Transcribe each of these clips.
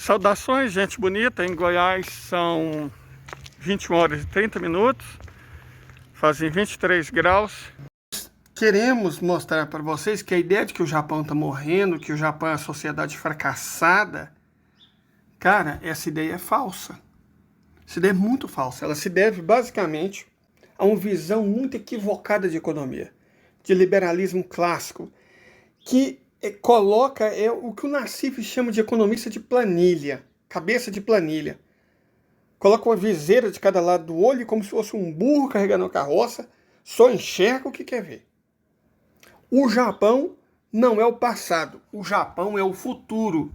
Saudações, gente bonita. Em Goiás são 21 horas e 30 minutos, fazem 23 graus. Queremos mostrar para vocês que a ideia de que o Japão está morrendo, que o Japão é uma sociedade fracassada, cara, essa ideia é falsa. Essa ideia é muito falsa. Ela se deve basicamente a uma visão muito equivocada de economia, de liberalismo clássico, que coloca o que o Nassif chama de economista de planilha, cabeça de planilha. Coloca uma viseira de cada lado do olho como se fosse um burro carregando uma carroça, só enxerga o que quer ver. O Japão não é o passado, o Japão é o futuro.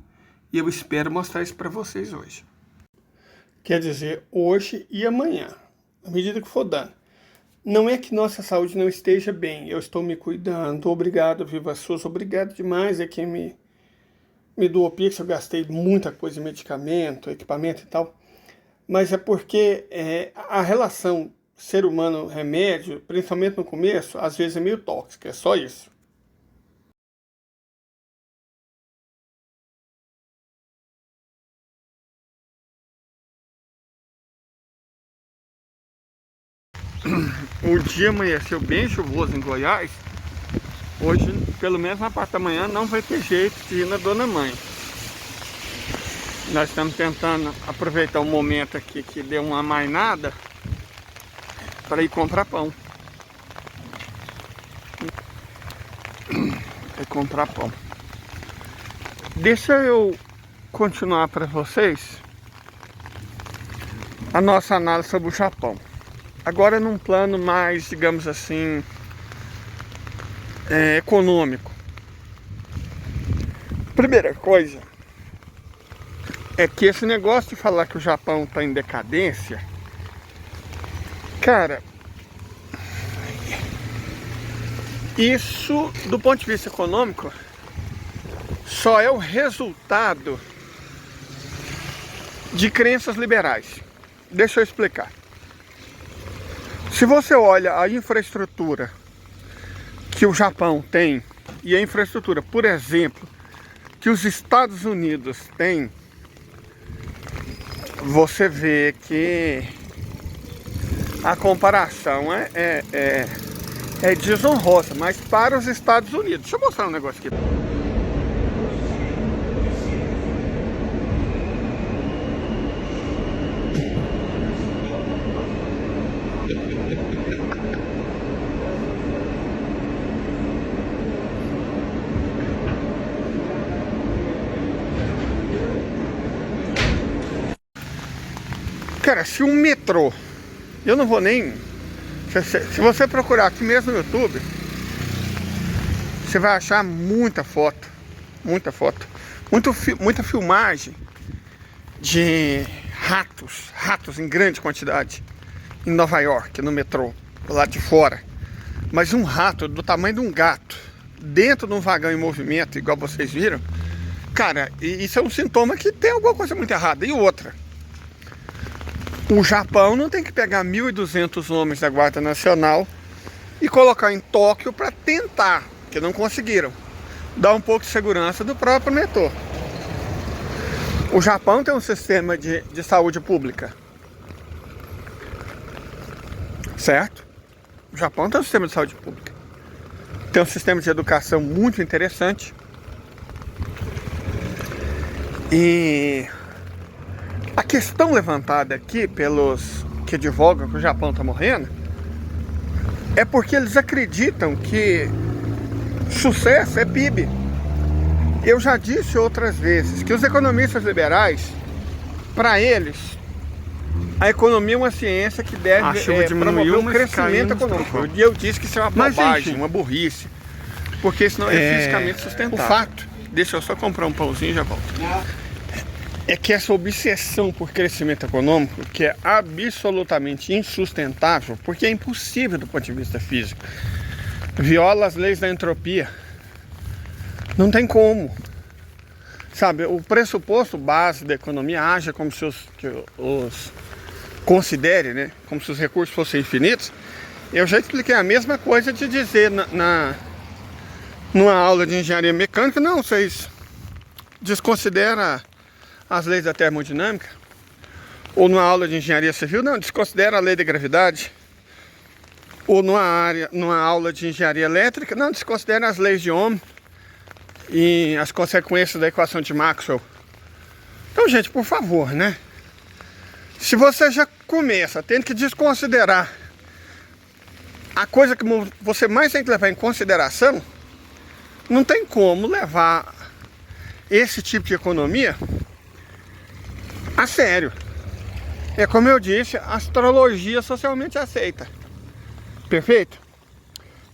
E eu espero mostrar isso para vocês hoje. Quer dizer, hoje e amanhã, à medida que for dando. Não é que nossa saúde não esteja bem, eu estou me cuidando, obrigado, Viva SUS, obrigado demais, é quem me doou Pix, eu gastei muita coisa, medicamento, equipamento e tal, mas é porque a relação ser humano-remédio, principalmente no começo, às vezes é meio tóxica, é só isso. O dia amanheceu bem chuvoso em Goiás. Hoje, pelo menos na parte da manhã, não vai ter jeito de ir na Dona Mãe. Nós estamos tentando aproveitar o momento aqui que deu uma amainada para ir comprar pão. É comprar pão. Deixa eu continuar para vocês a nossa análise sobre o Japão. Agora num plano mais, digamos assim, econômico. Primeira coisa é que esse negócio de falar que o Japão está em decadência, cara, isso do ponto de vista econômico só é o resultado de crenças liberais. Deixa eu explicar. Se você olha a infraestrutura que o Japão tem e a infraestrutura, por exemplo, que os Estados Unidos têm, você vê que a comparação é desonrosa, mas para os Estados Unidos. Deixa eu mostrar um negócio aqui. Cara, se um metrô, eu não vou nem... Se você procurar aqui mesmo no YouTube, você vai achar muita foto, muita filmagem de ratos em grande quantidade em Nova York, no metrô, lá de fora. Mas um rato do tamanho de um gato, dentro de um vagão em movimento, igual vocês viram, cara, isso é um sintoma que tem alguma coisa muito errada. E outra, o Japão não tem que pegar 1.200 homens da Guarda Nacional e colocar em Tóquio para tentar, que não conseguiram, dar um pouco de segurança do próprio metrô. O Japão tem um sistema de saúde pública, certo? O Japão tem um sistema de saúde pública. Tem um sistema de educação muito interessante. E a questão levantada aqui pelos que divulgam que o Japão está morrendo é porque eles acreditam que sucesso é PIB. Eu já disse outras vezes que os economistas liberais, para eles, a economia é uma ciência que deve promover o crescimento econômico. E eu disse que isso é uma bobagem, uma burrice, porque isso não é fisicamente sustentável. O fato, deixa eu só comprar um pãozinho e já volto. É que essa obsessão por crescimento econômico, que é absolutamente insustentável, porque é impossível do ponto de vista físico, viola as leis da entropia. Não tem como. Sabe, o pressuposto base da economia haja como se os considere, né, como se os recursos fossem infinitos. Eu já expliquei a mesma coisa de dizer numa aula de engenharia mecânica, não, vocês desconsideram as leis da termodinâmica, ou numa aula de engenharia civil, não desconsidera a lei da gravidade, ou numa aula de engenharia elétrica, não desconsidera as leis de Ohm e as consequências da equação de Maxwell. Então, gente, por favor, né? Se você já começa tendo que desconsiderar a coisa que você mais tem que levar em consideração, não tem como levar esse tipo de economia a sério. É como eu disse, a astrologia socialmente aceita. Perfeito?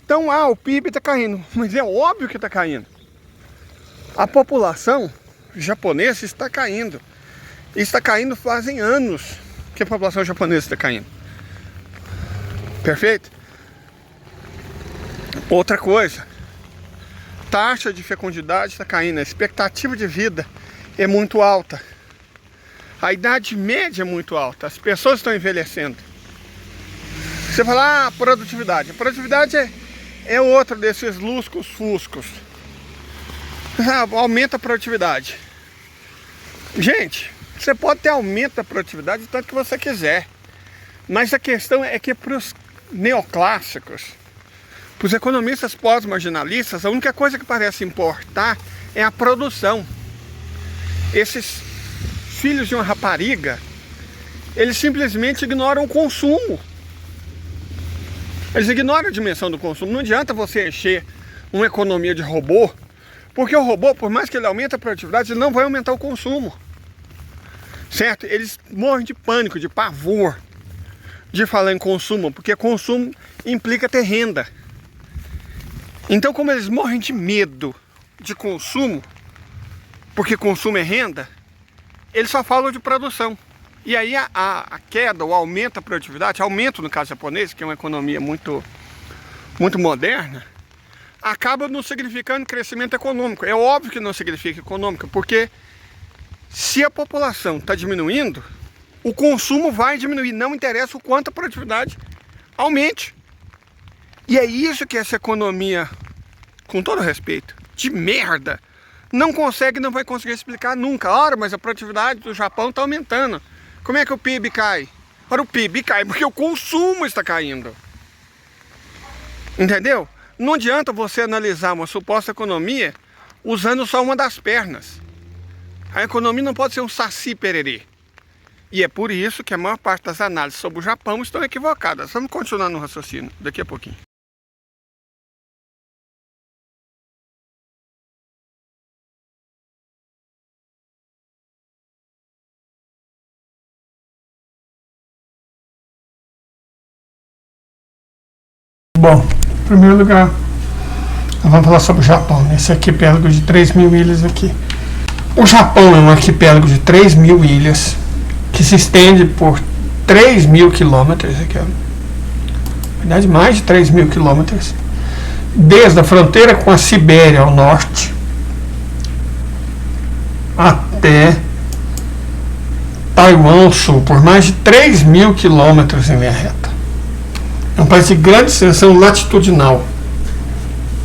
Então, o PIB está caindo, mas é óbvio que está caindo. A população japonesa está caindo. Está caindo fazem anos que a população japonesa está caindo. Perfeito? Outra coisa, taxa de fecundidade está caindo, a expectativa de vida é muito alta. A idade média é muito alta, as pessoas estão envelhecendo. Você fala, produtividade. A produtividade é outro desses luscos-fuscos. Aumenta a produtividade. Gente, você pode ter aumento da produtividade o tanto que você quiser. Mas a questão é que para os neoclássicos, para os economistas pós-marginalistas, a única coisa que parece importar é a produção. Esses filhos de uma rapariga, eles simplesmente ignoram o consumo. Eles ignoram a dimensão do consumo. Não adianta você encher uma economia de robô, porque o robô, por mais que ele aumente a produtividade, ele não vai aumentar o consumo. Certo? Eles morrem de pânico, de pavor de falar em consumo, porque consumo implica ter renda. Então, como eles morrem de medo de consumo, porque consumo é renda, eles só falam de produção. E aí a queda, o aumento da produtividade, aumento no caso japonês, que é uma economia muito moderna, acaba não significando crescimento econômico. É óbvio que não significa econômico, porque se a população está diminuindo, o consumo vai diminuir, não interessa o quanto a produtividade aumente. E é isso que essa economia, com todo respeito, de merda, não consegue, não vai conseguir explicar nunca. Ora, mas a produtividade do Japão está aumentando. Como é que o PIB cai? Ora, o PIB cai porque o consumo está caindo. Entendeu? Não adianta você analisar uma suposta economia usando só uma das pernas. A economia não pode ser um saci pererê. E é por isso que a maior parte das análises sobre o Japão estão equivocadas. Vamos continuar no raciocínio daqui a pouquinho. Bom, em primeiro lugar, nós vamos falar sobre o Japão, esse arquipélago de 3.000 ilhas aqui. O Japão é um arquipélago de 3.000 ilhas, que se estende por 3.000 quilômetros, aqui, na verdade mais de 3.000 quilômetros, desde a fronteira com a Sibéria ao norte, até Taiwan ao sul, por mais de 3.000 quilômetros em linha reta. É um país de grande extensão latitudinal,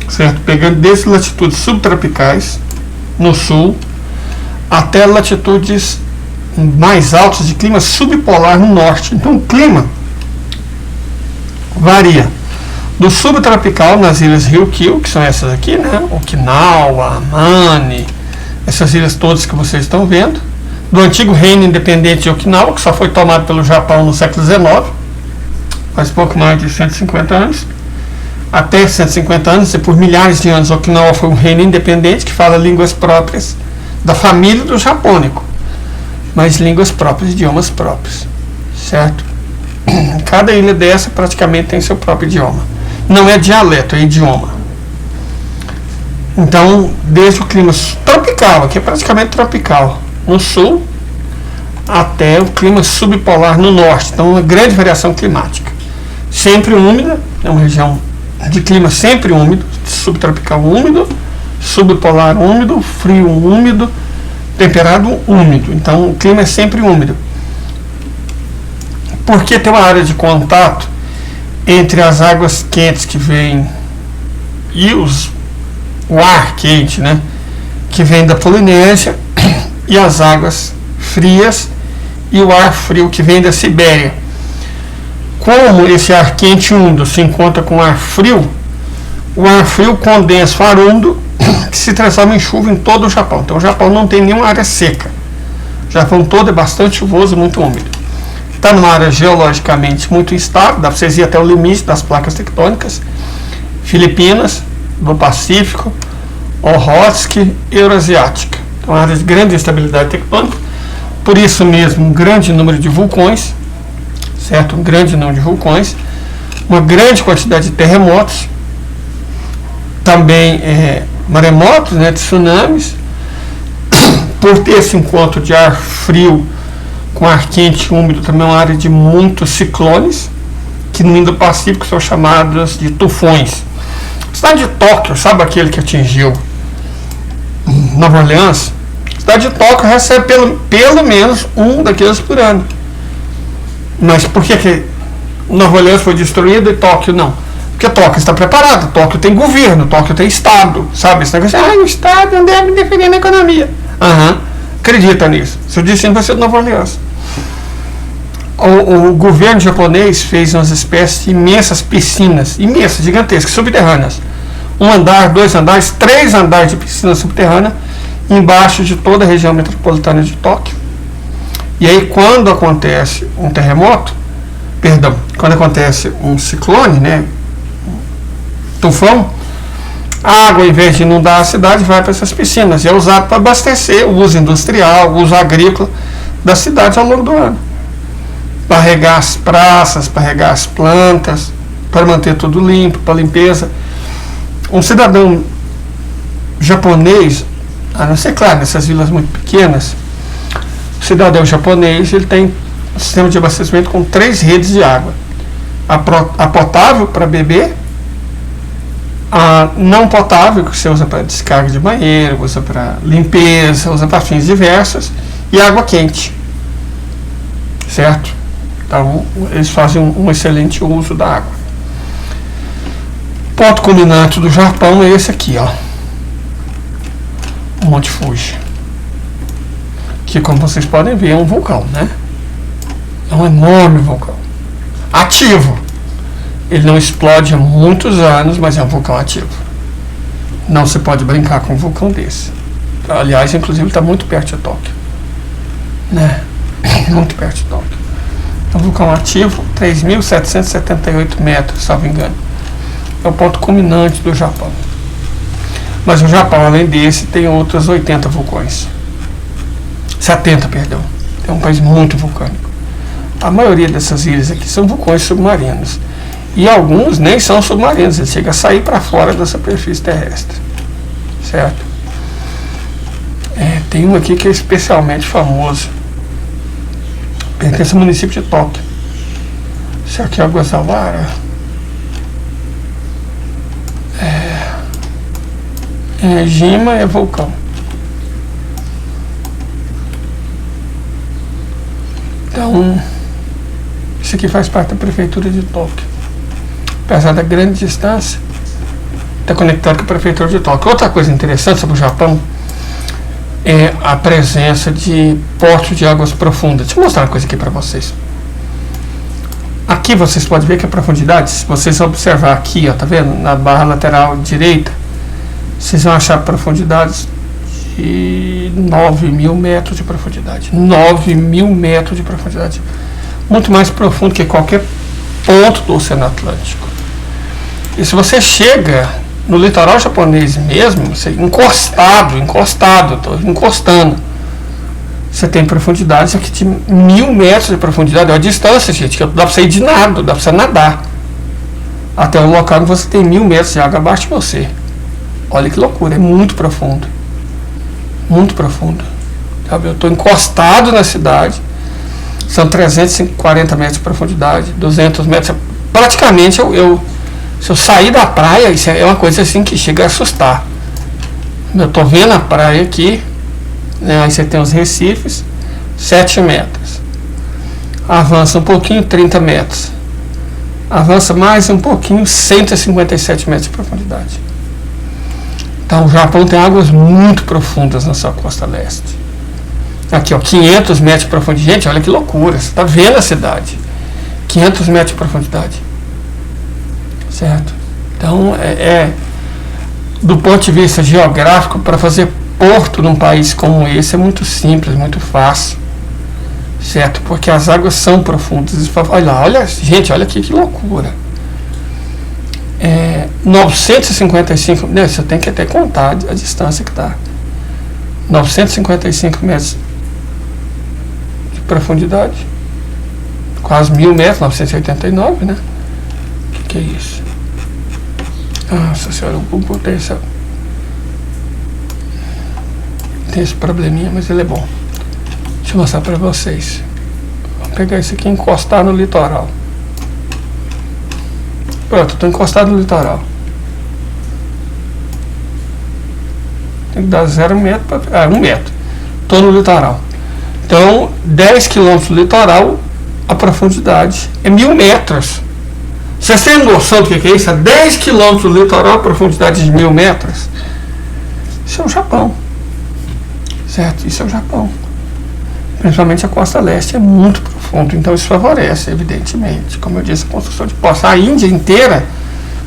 certo? Pegando desde latitudes subtropicais no sul até latitudes mais altas de clima subpolar no norte. Então o clima varia do subtropical nas ilhas Ryukyu, que são essas aqui, né? Okinawa, Amane, essas ilhas todas que vocês estão vendo, do antigo reino independente de Okinawa, que só foi tomado pelo Japão no século XIX, faz pouco mais de 150 anos, até 150 anos, e por milhares de anos Okinawa foi um reino independente que fala línguas próprias da família do japônico, mas línguas próprias, idiomas próprios, certo? Cada ilha dessa praticamente tem seu próprio idioma. Não é dialeto, é idioma. Então, desde o clima tropical, aqui é praticamente tropical, no sul, até o clima subpolar no norte. Então, uma grande variação climática. Sempre úmida, é uma região de clima sempre úmido, subtropical úmido, subpolar úmido, frio úmido, temperado úmido. Então o clima é sempre úmido, porque tem uma área de contato entre as águas quentes que vêm e o ar quente, né, que vem da Polinésia, e as águas frias e o ar frio que vem da Sibéria. Como esse ar quente e úmido se encontra com ar frio, o ar frio condensa o ar úmido que se transforma em chuva em todo o Japão. Então o Japão não tem nenhuma área seca. O Japão todo é bastante chuvoso e muito úmido. Está numa área geologicamente muito instável, dá para vocês ir até o limite das placas tectônicas. Filipinas, do Pacífico, Okhotsk e Eurasiática. Então, área de grande instabilidade tectônica. Por isso mesmo, um grande número de vulcões, certo? Um grande número de vulcões, uma grande quantidade de terremotos, também maremotos, né, tsunamis, por ter esse encontro de ar frio com ar quente e úmido, também é uma área de muitos ciclones, que no Indo-Pacífico são chamados de tufões. A cidade de Tóquio, sabe aquele que atingiu Nova Orleans? A cidade de Tóquio recebe pelo menos um daqueles por ano. Mas por que Nova Orleans foi destruída e Tóquio não? Porque Tóquio está preparado, Tóquio tem governo, Tóquio tem Estado, sabe? Esse negócio, o Estado não deve defender a economia. Acredita nisso. Seu destino vai ser de Nova Orleans. O governo japonês fez umas espécies de imensas piscinas, imensas, gigantescas, subterrâneas. 1 andar, 2 andares, 3 andares de piscina subterrânea embaixo de toda a região metropolitana de Tóquio. E aí quando acontece um terremoto, quando acontece um ciclone, né, tufão, a água, ao invés de inundar a cidade, vai para essas piscinas e é usado para abastecer o uso industrial, o uso agrícola da cidade ao longo do ano. Para regar as praças, para regar as plantas, para manter tudo limpo, para limpeza. Um cidadão japonês, a não ser, claro, nessas vilas muito pequenas, o cidadão japonês ele tem um sistema de abastecimento com 3 redes de água. A potável para beber, a não potável, que você usa para descarga de banheiro, usa para limpeza, usa para fins diversos, e água quente. Certo? Então, eles fazem um excelente uso da água. Ponto culminante do Japão é esse aqui, ó. O Monte Fuji. Que, como vocês podem ver, é um vulcão, né? É um enorme vulcão. Ativo. Ele não explode há muitos anos, mas é um vulcão ativo. Não se pode brincar com um vulcão desse. Aliás, inclusive, está muito perto de Tóquio. Né? Muito perto de Tóquio. É um vulcão ativo, 3.778 metros, salvo engano. É o ponto culminante do Japão. Mas o Japão, além desse, tem outros 80 vulcões. 70, perdão. É um país muito vulcânico. A maioria dessas ilhas aqui são vulcões submarinos. E alguns nem são submarinos, eles chegam a sair para fora da superfície terrestre. Certo? Tem um aqui que é especialmente famoso. Pertence ao município de Tóquio. Isso aqui é Ogasawara. Jima é vulcão. Então, isso aqui faz parte da prefeitura de Tóquio. Apesar da grande distância, está conectado com a prefeitura de Tóquio. Outra coisa interessante sobre o Japão é a presença de portos de águas profundas. Deixa eu mostrar uma coisa aqui para vocês. Aqui vocês podem ver que a profundidade, se vocês observar aqui, ó, tá vendo? Na barra lateral direita, vocês vão achar profundidades de 9.000 metros de profundidade. 9.000 metros de profundidade. Muito mais profundo que qualquer ponto do Oceano Atlântico. E se você chega no litoral japonês mesmo, você encostado, estou encostando, você tem profundidades aqui de 1.000 metros de profundidade. É uma distância, gente, que dá para você ir de nada, dá para você nadar até o local onde você tem 1.000 metros de água abaixo de você. Olha que loucura, é muito profundo. Muito profundo. Sabe? Eu estou encostado na cidade, são 340 metros de profundidade, 200 metros. Praticamente, se eu sair da praia, isso é uma coisa assim que chega a assustar. Eu estou vendo a praia aqui, né? Aí você tem os recifes, 7 metros. Avança um pouquinho, 30 metros. Avança mais um pouquinho, 157 metros de profundidade. Então o Japão tem águas muito profundas na sua costa leste. Aqui, ó, 500 metros de profundidade. Gente, olha que loucura. Você está vendo a cidade. 500 metros de profundidade. Certo? Então, do ponto de vista geográfico, para fazer porto num país como esse é muito simples, muito fácil. Certo? Porque as águas são profundas. Olha lá, olha, gente, olha aqui que loucura. 955, né, você tem que até contar a distância que está. 955 metros de profundidade. Quase 1000 metros, 989, né? O que é isso? Nossa senhora, o Google tem esse probleminha, mas ele é bom. Deixa eu mostrar para vocês. Vou pegar isso aqui e encostar no litoral. Pronto, estou encostado no litoral. Tem que dar 0 metro para 1 metro. Estou no litoral. Então, 10 quilômetros do litoral, a profundidade é 1000 metros. Vocês têm noção do que é isso? A 10 quilômetros do litoral, a profundidade de 1000 metros. Isso é o Japão. Certo? Isso é o Japão. Principalmente a costa leste é muito profundo, então isso favorece, evidentemente, como eu disse, a construção de poços. A Índia inteira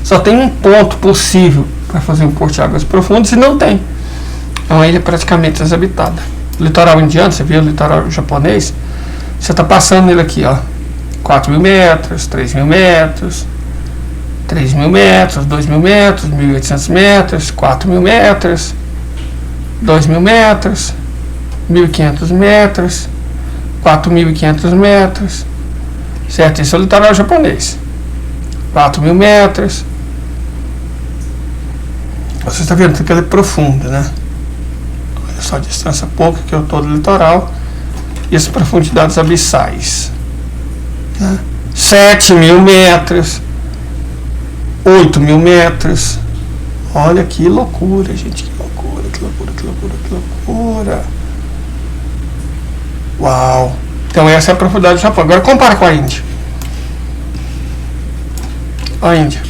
só tem um ponto possível para fazer um porto de águas profundas e não tem. É uma ilha praticamente desabitada. O litoral indiano, você viu o litoral japonês, você está passando nele aqui, ó, 4.000 metros, 3.000 metros, 3.000 metros, 2.000 metros, 1.800 metros, 4.000 metros, 2.000 metros, 1.500 metros, 4.500 metros, certo? Esse é o litoral japonês. 4.000 metros. Você está vendo que ele é profundo, né? Olha só a distância pouca que eu estou do litoral e as profundidades abissais, né? 7.000 metros, 8.000 metros. Olha que loucura, gente, que loucura, que loucura, que loucura, que loucura. Uau! Então essa é a profundidade do Japão. Agora compara com a Índia. A Índia.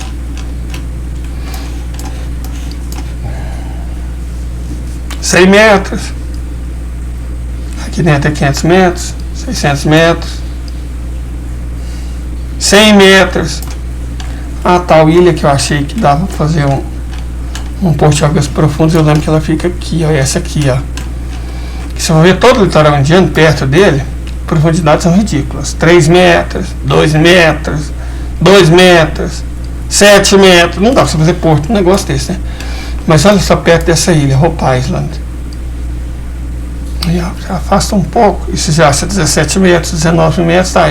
$100 metros. Aqui dentro é 500 metros, 600 metros, 100 metros. A tal ilha que eu achei que dava para fazer um porto de águas profundas, eu lembro que ela fica aqui, ó, essa aqui, ó. Se você ver todo o litoral indiano perto dele, profundidades são ridículas. 3 metros, 2 metros, 2 metros, 7 metros. Não dá pra você fazer porto, um negócio desse, né? Mas olha só perto dessa ilha, Hope Island. E, ó, você afasta um pouco, isso já é 17 metros, 19 metros, tá?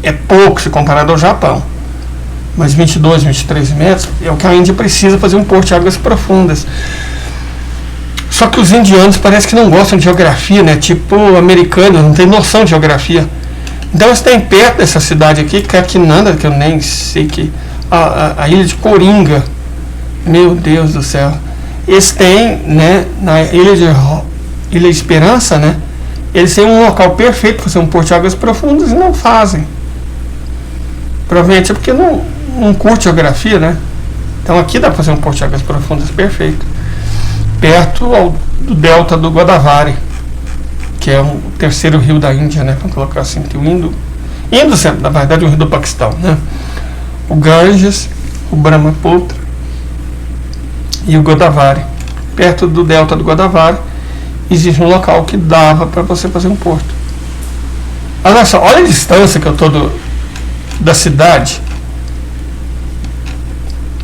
É pouco se comparado ao Japão. Mas 22, 23 metros é o que a Índia precisa fazer um porto de águas profundas. Só que os indianos parece que não gostam de geografia, né? Tipo americanos, não tem noção de geografia. Então eles têm perto dessa cidade aqui, Kakinanda, que eu nem sei que... A ilha de Coringa. Meu Deus do céu. Eles têm, né, na Ilha Esperança, né? Eles têm um local perfeito para fazer um porto de águas profundas e não fazem. Provavelmente é porque não curte geografia, né? Então aqui dá para fazer um porto de águas profundas perfeito. Perto do delta do Godavari, que é o terceiro rio da Índia, né? Vamos colocar assim, que o Indo, na verdade, é o rio do Paquistão, né? O Ganges, o Brahmaputra e o Godavari. Perto do delta do Godavari existe um local que dava para você fazer um porto. Olha só, olha a distância que eu estou da cidade,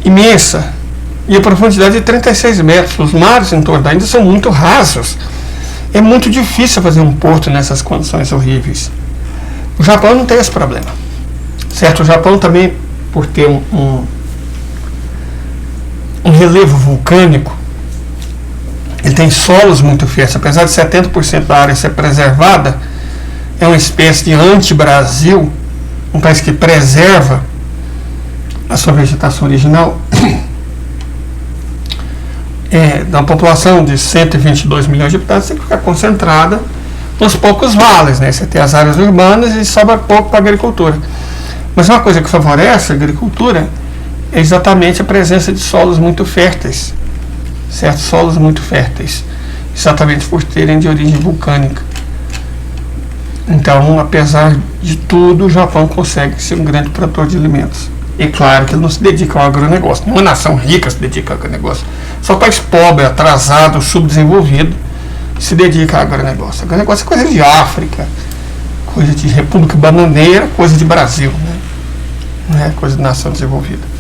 imensa. E a profundidade é 36 metros. Os mares em torno da Índia são muito rasos. É muito difícil fazer um porto nessas condições horríveis. O Japão não tem esse problema. Certo? O Japão também, por ter um relevo vulcânico, ele tem solos muito férteis. Apesar de 70% da área ser preservada, é uma espécie de anti-Brasil, um país que preserva a sua vegetação original. Da população de 122 milhões de habitantes, tem que ficar concentrada nos poucos vales, né? Você tem as áreas urbanas e sobra pouco para a agricultura. Mas uma coisa que favorece a agricultura é exatamente a presença de solos muito férteis, certo? Solos muito férteis, exatamente por terem de origem vulcânica. Então, apesar de tudo, o Japão consegue ser um grande produtor de alimentos. E claro que ele não se dedica ao agronegócio. Nenhuma nação rica se dedica ao agronegócio. Só país pobre, atrasado, subdesenvolvido se dedica ao agronegócio. Agronegócio é coisa de África, coisa de República Bananeira, coisa de Brasil, né? Não é coisa de nação desenvolvida.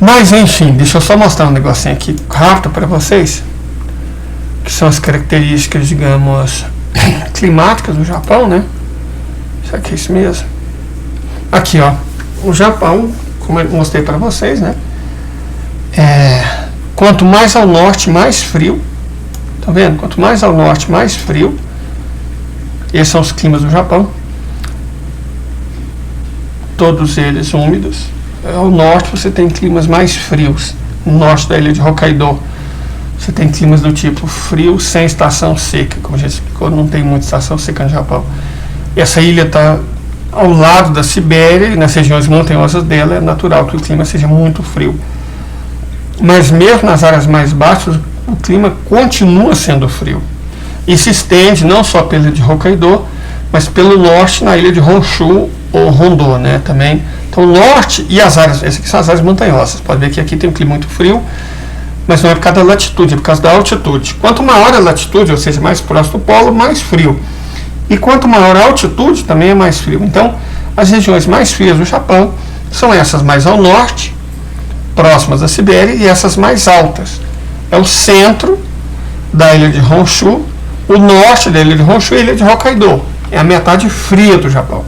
Mas enfim, deixa eu só mostrar um negocinho aqui rápido para vocês, que são as características, digamos, climáticas do Japão, né? Isso aqui é isso mesmo. Aqui, ó, o Japão, como eu mostrei para vocês, né? Quanto mais ao norte, mais frio. Tá vendo? Quanto mais ao norte, mais frio. Esses são os climas do Japão. Todos eles úmidos. Ao norte você tem climas mais frios. No norte da ilha de Hokkaido você tem climas do tipo frio sem estação seca. Como a gente explicou, não tem muita estação seca no Japão. Essa ilha está ao lado da Sibéria e nas regiões montanhosas dela é natural que o clima seja muito frio. Mas mesmo nas áreas mais baixas o clima continua sendo frio. E se estende não só pela ilha de Hokkaido, mas pelo norte na ilha de Honshu ou Hondo, né, também. Então, o norte e as áreas, essas aqui são as áreas montanhosas. Pode ver que aqui tem um clima muito frio, mas não é por causa da latitude, é por causa da altitude. Quanto maior a latitude, ou seja, mais próximo do polo, mais frio. E quanto maior a altitude, também é mais frio. Então, as regiões mais frias do Japão são essas mais ao norte, próximas da Sibéria, e essas mais altas. É o centro da ilha de Honshu, o norte da ilha de Honshu e a ilha de Hokkaido. É a metade fria do Japão.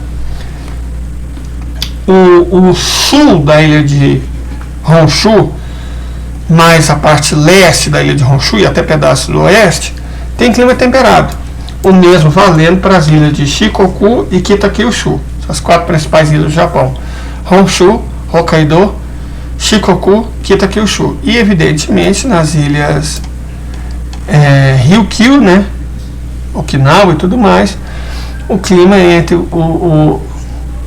O sul da ilha de Honshu, mais a parte leste da ilha de Honshu e até pedaços do oeste, tem clima temperado. O mesmo valendo para as ilhas de Shikoku e Kitakyushu, as 4 principais ilhas do Japão. Honshu, Hokkaido, Shikoku, Kitakyushu. E evidentemente nas ilhas Ryukyu, né, Okinawa e tudo mais, o clima é entre o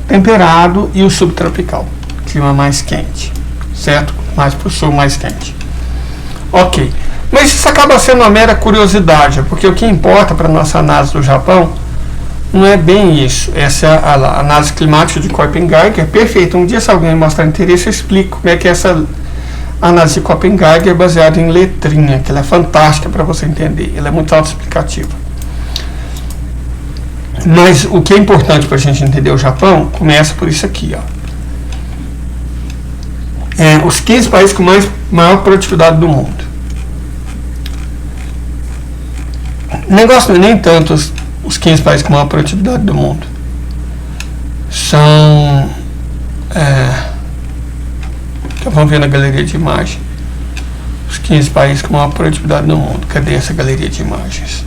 temperado e o subtropical, clima mais quente, certo? Mais para o sul, mais quente. Ok, mas isso acaba sendo uma mera curiosidade, porque o que importa para a nossa análise do Japão não é bem isso. Essa é a análise climática de Köppen-Geiger, é perfeita. Um dia, se alguém mostrar interesse, eu explico como é que é essa análise de Köppen-Geiger é baseada em letrinha, que ela é fantástica para você entender, ela é muito autoexplicativa. Mas o que é importante para a gente entender o Japão começa por isso aqui, ó. Os 15 países com maior produtividade do mundo. O negócio não é nem tanto os 15 países com maior produtividade do mundo. São... vamos ver na galeria de imagens. Os 15 países com maior produtividade do mundo. Cadê essa galeria de imagens?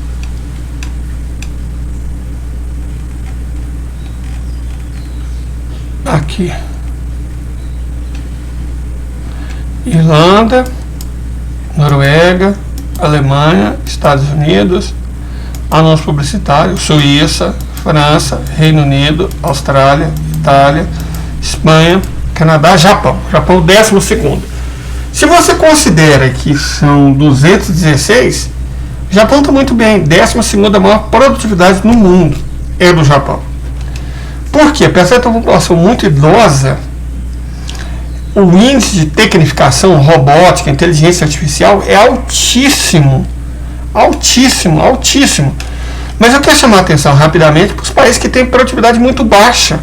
Aqui. Irlanda, Noruega, Alemanha, Estados Unidos, anúncio publicitário, Suíça, França, Reino Unido, Austrália, Itália, Espanha, Canadá, Japão. Japão 12º. Se você considera que são 216, o Japão está muito bem. 12ª maior produtividade no mundo é do Japão. Por quê? Apesar de ter uma população muito idosa, o índice de tecnificação, robótica, inteligência artificial é altíssimo. Altíssimo, altíssimo. Mas eu quero chamar a atenção rapidamente para os países que têm produtividade muito baixa.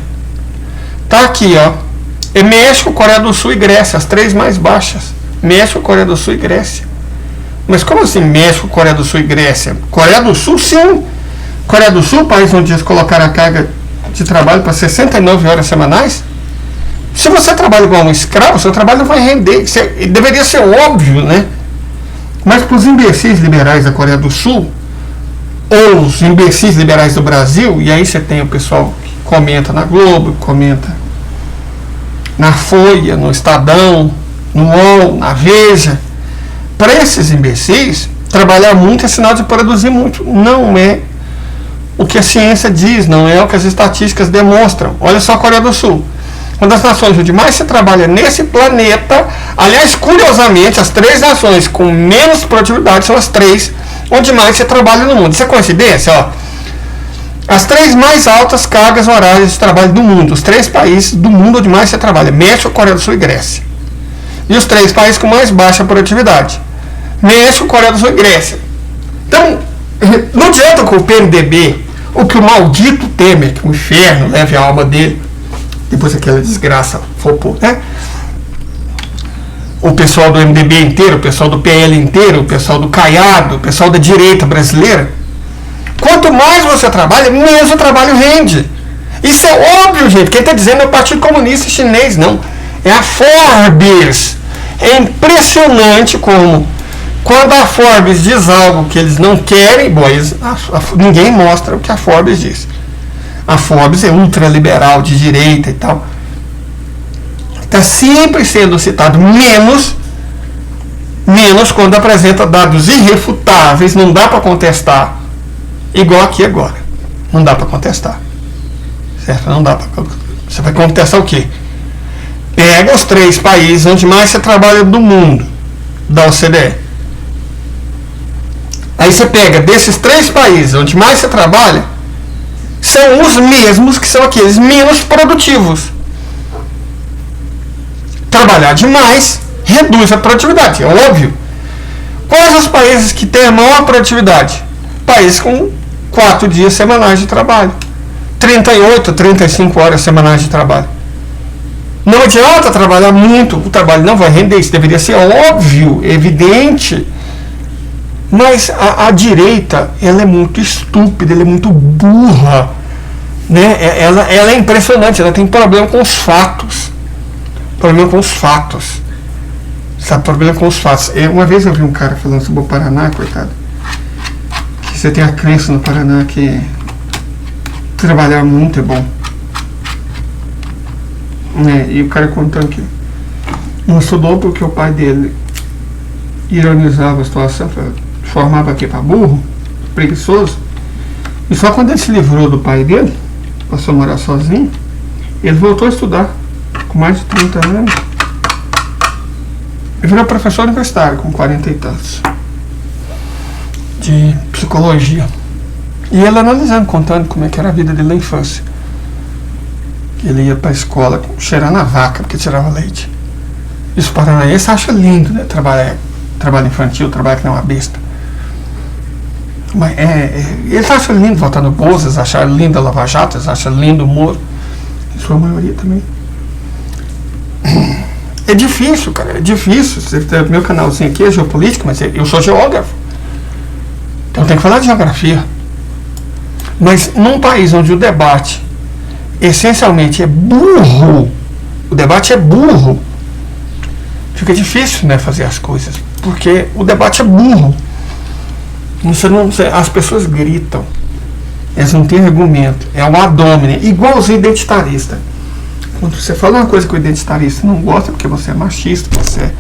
Tá aqui, ó. É México, Coreia do Sul e Grécia, as 3 mais baixas. México, Coreia do Sul e Grécia. Mas como assim México, Coreia do Sul e Grécia? Coreia do Sul, sim. Coreia do Sul, país onde eles colocaram a carga de trabalho para 69 horas semanais. Se você trabalha igual um escravo, seu trabalho não vai render. Isso deveria ser óbvio, né? Mas para os imbecis liberais da Coreia do Sul, ou os imbecis liberais do Brasil, e aí você tem o pessoal que comenta na Globo, comenta na Folha, no Estadão, no UOL, na Veja. Para esses imbecis, trabalhar muito é sinal de produzir muito. Não é o que a ciência diz, não é o que as estatísticas demonstram. Olha só a Coreia do Sul. Uma das nações onde mais se trabalha nesse planeta, aliás, curiosamente, as 3 nações com menos produtividade são as 3 onde mais se trabalha no mundo. Isso é coincidência? Ó. As 3 mais altas cargas horárias de trabalho do mundo. Os 3 países do mundo onde mais você trabalha: México, Coreia do Sul e Grécia. E os 3 países com mais baixa produtividade: México, Coreia do Sul e Grécia. Então, não adianta com o PMDB, ou que o maldito Temer, que o inferno leve a alma dele, depois que aquela desgraça for pôr, né? O pessoal do MDB inteiro, o pessoal do PL inteiro, o pessoal do Caiado, o pessoal da direita brasileira. Quanto mais você trabalha, menos o trabalho rende. Isso é óbvio, gente. Quem está dizendo é o Partido Comunista Chinês, não. É a Forbes. É impressionante como, quando a Forbes diz algo que eles não querem, bom, ninguém mostra o que a Forbes diz. A Forbes é ultraliberal, de direita e tal. Está sempre sendo citado, menos quando apresenta dados irrefutáveis, não dá para contestar. Igual aqui agora. Não dá para contestar. Certo? Não dá para. Você vai contestar o quê? Pega os 3 países onde mais você trabalha do mundo, da OCDE. Aí você pega desses 3 países onde mais você trabalha, são os mesmos que são aqueles menos produtivos. Trabalhar demais reduz a produtividade, é óbvio. Quais os países que têm a maior produtividade? Países com 4 dias semanais de trabalho, 38, 35 horas semanais de trabalho. Não adianta trabalhar muito, o trabalho não vai render, isso deveria ser óbvio, evidente. Mas a direita, ela é muito estúpida, ela é muito burra, né? Ela é impressionante, ela tem problema com os fatos. Problema com os fatos. Sabe, problema com os fatos. Uma vez eu vi um cara falando sobre o Paraná, coitado. Que você tem a crença no Paraná que trabalhar muito é bom. E o cara contando que não estudou porque o pai dele ironizava a situação, formava aqui para burro, preguiçoso. E só quando ele se livrou do pai dele, passou a morar sozinho, ele voltou a estudar. Com mais de 30 anos. Ele virou professor universitário com 40 e tantos. De psicologia. E ele analisando, contando como é que era a vida dele na infância. Ele ia para a escola cheirando a vaca, porque tirava leite. Isso paranaense acha lindo, né? Trabalho infantil, trabalho que não é uma besta. Mas eles acham lindo votar no Bozes, acham lindo a Lava Jato, eles acham lindo o Moro. Em sua maioria também. É difícil, cara, é difícil. Meu canalzinho aqui é geopolítica, mas eu sou geógrafo. Então tem que falar de geografia. Mas num país onde o debate essencialmente é burro, o debate é burro, fica difícil, né, fazer as coisas, porque o debate é burro. As pessoas gritam, elas não têm argumento, é um ad hominem, igual os identitaristas. Quando você fala uma coisa que o identitarista não gosta, porque você é machista, você é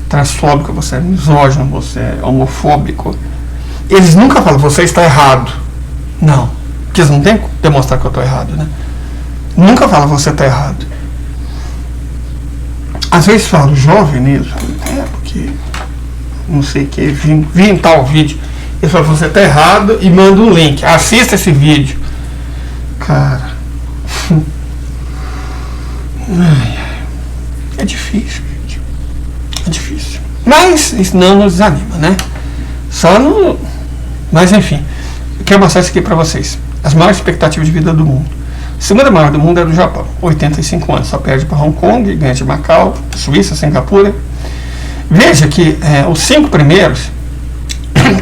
transfóbico, você é misógino, você é homofóbico, eles nunca falam, você está errado. Não, porque eles não têm que demonstrar que eu estou errado, né? Nunca falam, você está errado. Às vezes falam, jovem neles, porque não sei o que, vi em tal vídeo. Eles falam, você está errado e manda um link, assista esse vídeo. Cara... É difícil, gente. É difícil. Mas isso não nos desanima, né? Mas enfim, eu quero mostrar isso aqui pra vocês. As maiores expectativas de vida do mundo. A segunda maior do mundo é do Japão, 85 anos. Só perde para Hong Kong, ganha de Macau, Suíça, Singapura. Veja que os 5 primeiros,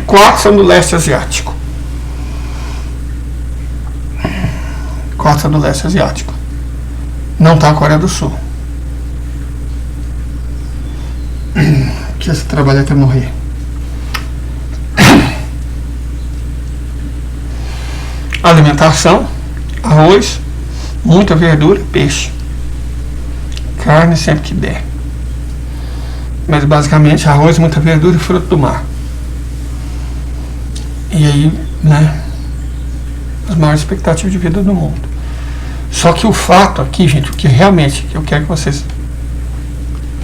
4 são do leste asiático. 4 são do leste asiático. Não está a Coreia do Sul. Que esse trabalho até morrer. Alimentação: arroz, muita verdura, peixe, carne sempre que der. Mas basicamente arroz, muita verdura e fruto do mar. E aí, né, as maiores expectativas de vida do mundo. Só que o fato aqui, gente, o que realmente eu quero que vocês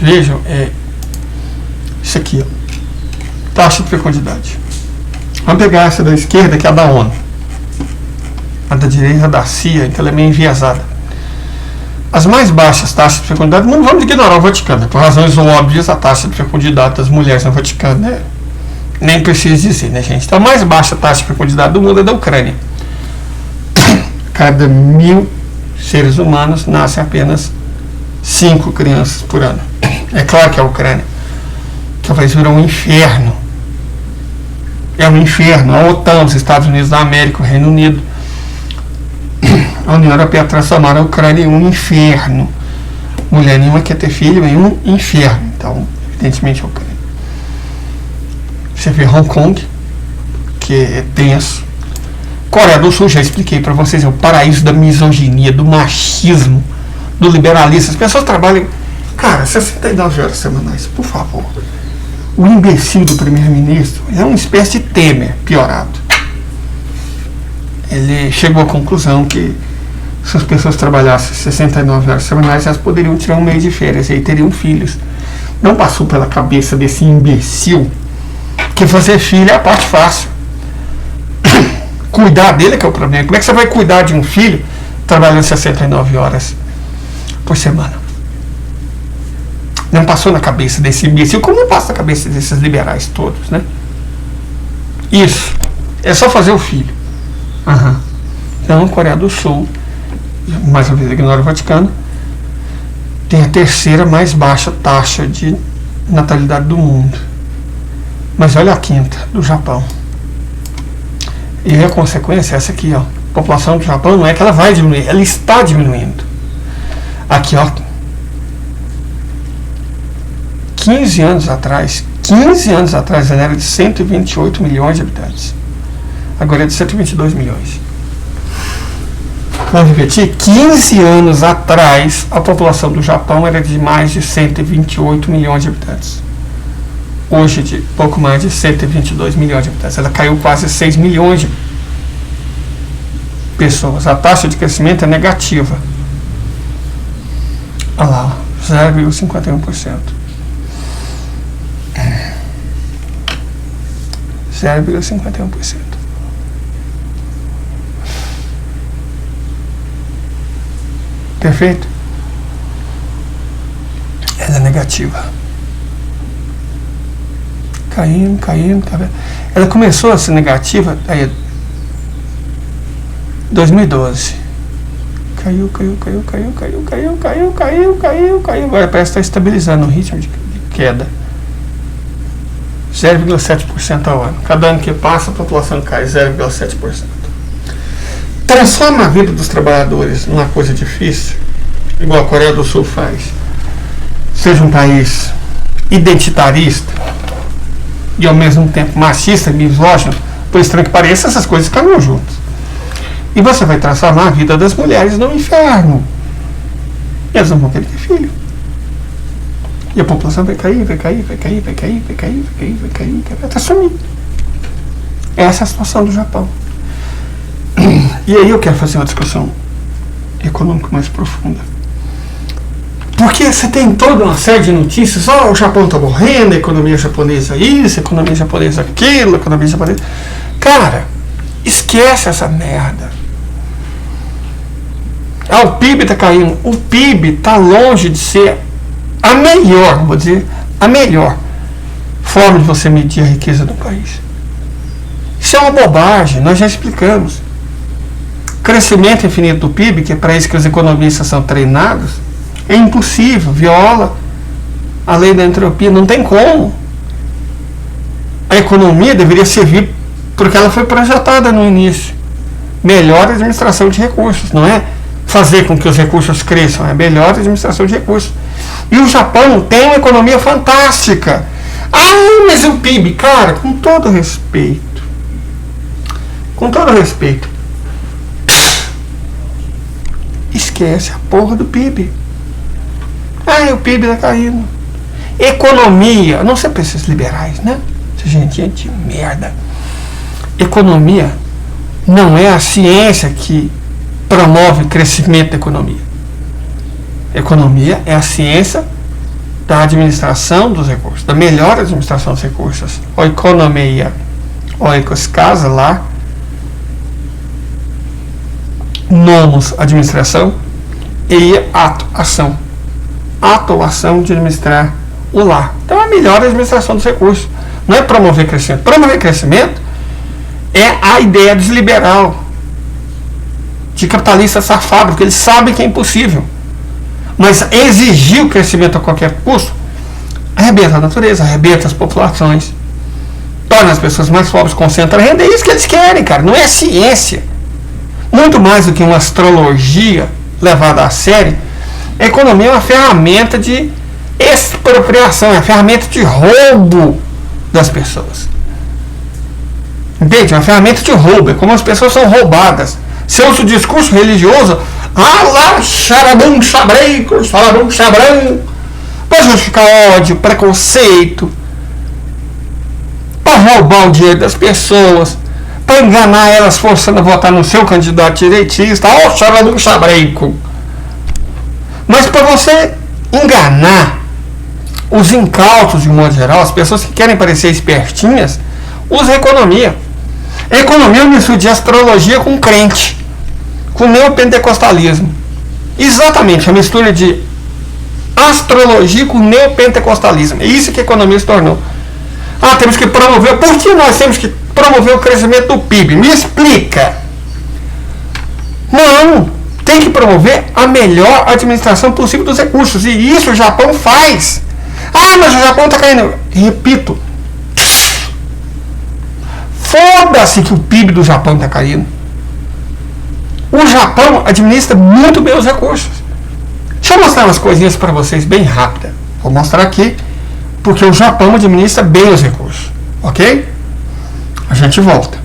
vejam é isso aqui, ó, taxa de fecundidade. Vamos pegar essa da esquerda, que é a da ONU. a da direita da CIA, então ela é meio enviesada. As mais baixas taxas de fecundidade, não vamos ignorar o Vaticano, por razões óbvias, a taxa de fecundidade das mulheres no Vaticano, né? Nem preciso dizer, né, gente? Então, a mais baixa taxa de fecundidade do mundo é da Ucrânia. Cada 1.000 seres humanos nascem apenas 5 crianças por ano. É claro que a Ucrânia talvez virou um inferno. É um inferno. A OTAN, os Estados Unidos da América, o Reino Unido, a União Europeia transformaram a Ucrânia em um inferno. Mulher nenhuma quer ter filho, em um inferno. Então, evidentemente, a Ucrânia. Você vê Hong Kong, que é tenso. Coreia do Sul, já expliquei para vocês, é o paraíso da misoginia, do machismo, do liberalismo. As pessoas trabalham, cara, 69 horas semanais, por favor. O imbecil do primeiro-ministro é uma espécie de Temer piorado. Ele chegou à conclusão que se as pessoas trabalhassem 69 horas semanais, elas poderiam tirar um mês de férias e aí teriam filhos. Não passou pela cabeça desse imbecil que fazer filho é a parte fácil. Cuidar dele é que é o problema. Como é que você vai cuidar de um filho trabalhando 69 horas por semana? Não passou na cabeça desse imbecil, como não passa na cabeça desses liberais todos, né? Isso. É só fazer o filho. Então, Coreia do Sul, mais uma vez ignora o Vaticano, tem a terceira mais baixa taxa de natalidade do mundo. Mas olha a quinta, do Japão. E a consequência é essa aqui, ó. A população do Japão não é que ela vai diminuir, ela está diminuindo. Aqui, ó. 15 anos atrás, ela era de 128 milhões de habitantes. Agora é de 122 milhões. Vamos repetir? 15 anos atrás, a população do Japão era de mais de 128 milhões de habitantes. Hoje, de pouco mais de 122 milhões de habitantes. Ela caiu quase 6 milhões de pessoas. A taxa de crescimento é negativa. Olha lá, 0,51%. 0,51%. Perfeito? Ela é negativa. Caindo. Ela começou a ser negativa em 2012. Caiu. Agora parece que está estabilizando o ritmo de queda. 0,7% ao ano. Cada ano que passa, a população cai 0,7%. Transforma a vida dos trabalhadores numa coisa difícil, igual a Coreia do Sul faz. Seja um país identitarista e ao mesmo tempo machista e misógino, por estranho que pareça, essas coisas caminham juntas. E você vai transformar a vida das mulheres num inferno. E elas não vão querer ter filho. E a população vai cair, até sumir. Essa é a situação do Japão. E aí eu quero fazer uma discussão econômica mais profunda. Porque você tem toda uma série de notícias, o Japão está morrendo, a economia japonesa isso, a economia japonesa aquilo, a economia japonesa... Cara, esquece essa merda. O PIB está caindo. O PIB está longe de ser a melhor, vou dizer, a melhor forma de você medir a riqueza do país. Isso é uma bobagem, nós já explicamos. Crescimento infinito do PIB, que é para isso que os economistas são treinados, é impossível, viola a lei da entropia, não tem como. A economia deveria servir porque ela foi projetada no início. Melhor administração de recursos, não é fazer com que os recursos cresçam, é melhor administração de recursos. E o Japão tem uma economia fantástica. Mas o PIB, cara, com todo respeito, esquece a porra do PIB. O PIB tá caindo. Economia, não sei para esses liberais, né? Essa gente de merda. Economia não é a ciência que promove crescimento da economia. Economia é a ciência da administração dos recursos, da melhor administração dos recursos. A economia, ou casa lá, nomos, administração, e ato, ação. Ato ou ação de administrar o lar. Então é a melhor administração dos recursos. Não é promover crescimento. Promover crescimento é a ideia desliberal de capitalista safado, porque eles sabem que é impossível. Mas exigir o crescimento a qualquer custo arrebenta a natureza, arrebenta as populações, torna as pessoas mais pobres, concentra a renda. É isso que eles querem, cara. Não é ciência. Muito mais do que uma astrologia levada a sério, a economia é uma ferramenta de expropriação, é uma ferramenta de roubo das pessoas. Entende? É uma ferramenta de roubo, é como as pessoas são roubadas. Se eu uso o discurso religioso, lá, xarabum, xabreico, xarabum, xabrão, para justificar ódio, preconceito, para roubar o dinheiro das pessoas, para enganar elas, forçando a votar no seu candidato direitista, xarabum, xabreico. Mas para você enganar os incautos, de um modo geral, as pessoas que querem parecer espertinhas, usa a economia. A economia é uma mistura de astrologia com crente, com neopentecostalismo. Exatamente, a mistura de astrologia com neopentecostalismo. É isso que a economia se tornou. Temos que promover. Por que nós temos que promover o crescimento do PIB? Me explica. Não, tem que promover a melhor administração possível dos recursos. E isso o Japão faz. Mas o Japão está caindo. Repito. Foda-se que o PIB do Japão está caindo. O Japão administra muito bem os recursos. Deixa eu mostrar umas coisinhas para vocês bem rápida. Vou mostrar aqui, porque o Japão administra bem os recursos. Ok? A gente volta.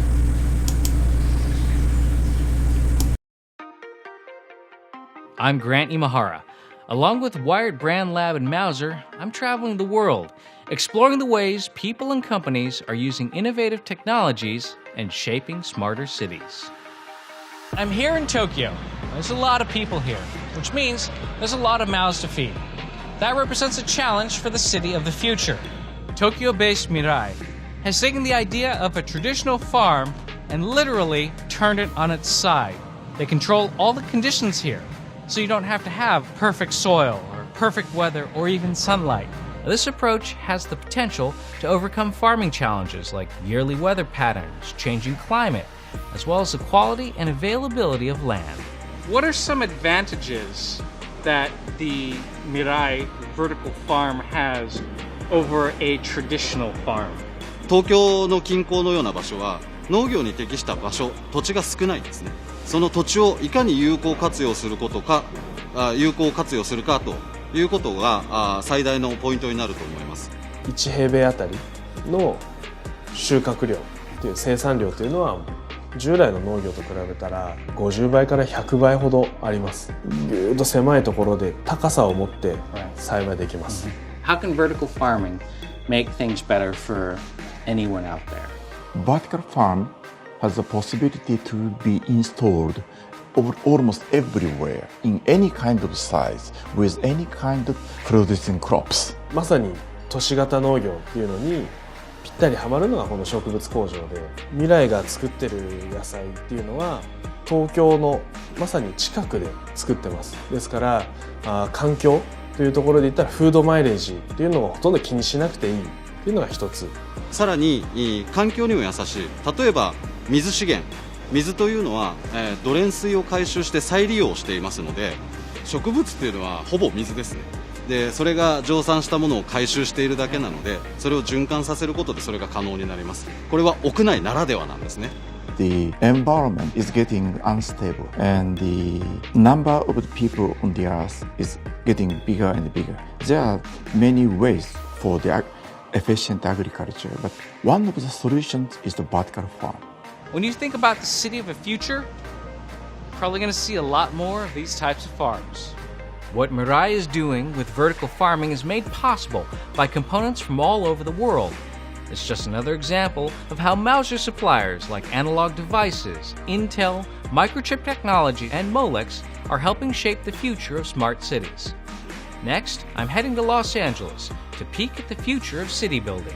I'm Grant Imahara. Along with Wired Brand Lab and Mouser, I'm traveling the world, exploring the ways people and companies are using innovative technologies and shaping smarter cities. I'm here in Tokyo. There's a lot of people here, which means there's a lot of mouths to feed. That represents a challenge for the city of the future. Tokyo-based Mirai has taken the idea of a traditional farm and literally turned it on its side. They control all the conditions here, so you don't have to have perfect soil or perfect weather or even sunlight. This approach has the potential to overcome farming challenges like yearly weather patterns, changing climate, as well as the quality and availability of land. What are some advantages that the Mirai vertical farm has over a traditional farm? 東京の近郊のような場所は農業に適した場所、土地が少ないんですね。その土地をいかに有効活用するかということが最大のポイントになると思います。1平米あたりの収穫量という生産量というのは従来の農業と比べたら50倍から100倍ほどあります。ぎゅーっと狭いところで高さを持って栽培できます。How can vertical farming make things better for anyone out there? Vertical farm has the possibility to be installed almost everywhere in any kind of size with any kind of producing crops. まさに都市型農業っていうのにぴったりはまるのがこの植物工場で、未来が作ってる野菜っていうのは東京のまさに近くで作ってます。ですから環境というところで言ったらフードマイレージっていうのをほとんど気にしなくていいっていうのが一つ。さらに環境にも優しい。例えば水資源、水というのはドレン水を回収して再利用していますので、植物っていうのはほぼ水ですね。でそれが蒸散したものを回収しているだけなので、それを循環させることでそれが可能になります。これは屋内ならではなんですね。The environment is getting unstable and the number of the people on the earth is getting bigger and bigger. There are many ways for the efficient agriculture, but one of the solutions is the vertical farm. When you think about the city of the future, you're probably going to see a lot more of these types of farms. What Mirai is doing with vertical farming is made possible by components from all over the world. It's just another example of how Mouser suppliers like Analog Devices, Intel, Microchip Technology, and Molex are helping shape the future of smart cities. Next, I'm heading to Los Angeles to peek at the future of city building.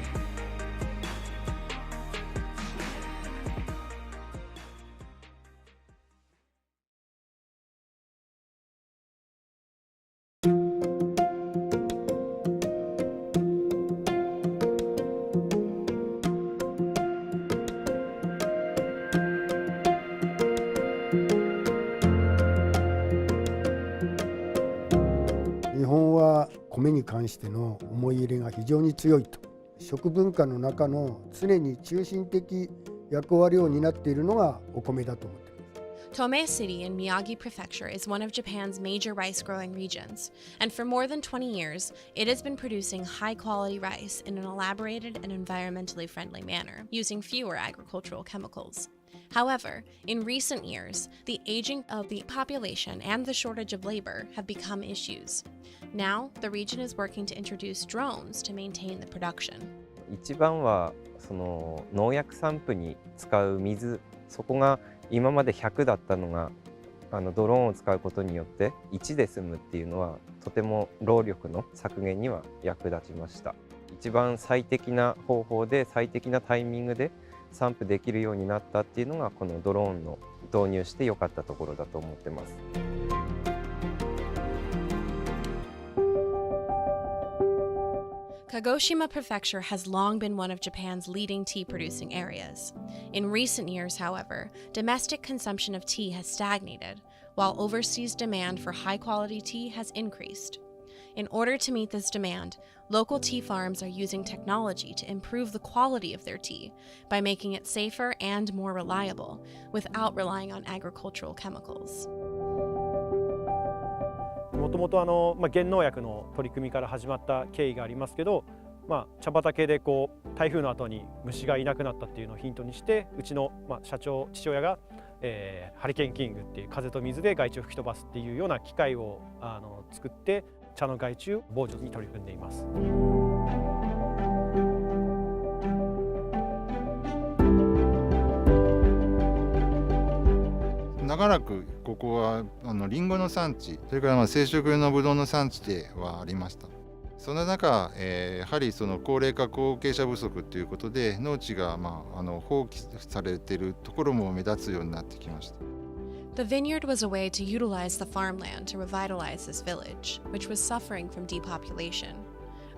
米に関しての思い入れが非常に強いと。食文化の中の常に中心的役割を担っているのがお米だと思っています。Tomei City in Miyagi Prefecture is one of Japan's major rice growing regions, and for more than 20 years, it has been producing high quality rice in an elaborated and environmentally friendly manner, using fewer agricultural chemicals. However, in recent years, the aging of the population and the shortage of labor have become issues. Now, the region is working to introduce drones to maintain the production. 一番はその農薬散布に使う水、そこが今まで100だったのがドローンを使うことによって1で済むっていうのはとても労力の削減には役立ちました。一番最適な方法で最適なタイミングで散布できるようになったっていうのがこのドローンの導入して良かったところだと思ってます。Kagoshima Prefecture has long been one of Japan's leading tea-producing areas. In recent years, however, domestic consumption of tea has stagnated, while overseas demand for high-quality tea has increased. In order to meet this demand, local tea farms are using technology to improve the quality of their tea by making it safer and more reliable, without relying on agricultural chemicals. もともと原農薬の取り組みから始まった経緯がありますけど、茶畑で台風の後に虫がいなくなったっていうのをヒントにして、うちの、父親が、ハリケーンキングっていう風と水で害虫を吹き飛ばすっていうような機械を作って茶の害虫防除に取り組んでいます。長らくここはリンゴの産地、それから生殖用のブドウの産地ではありました。その中、やはりその高齢化後継者不足ということで農地が放棄されているところも目立つようになってきました。The vineyard was a way to utilize the farmland to revitalize this village, which was suffering from depopulation.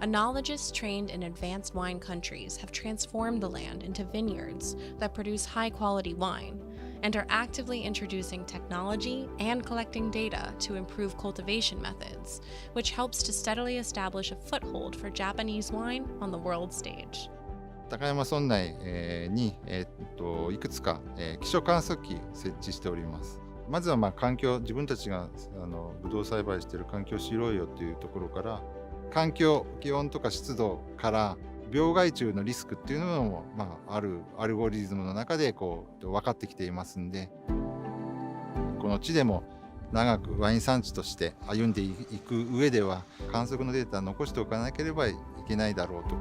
Enologists trained in advanced wine countries have transformed the land into vineyards that produce high-quality wine, and are actively introducing technology and collecting data to improve cultivation methods, which helps to steadily establish a foothold for Japanese wine on the world stage. 高山村内にいくつか気象観測機設置しております。まずは環境、自分たちがブドウ栽培している環境を知ろうよというところから、環境、気温とか湿度から病害虫のリスクっていうのも、あるアルゴリズムの中で分かってきていますんで、この地でも長くワイン産地として歩んでいく上では観測のデータを残しておかなければいけないだろうと。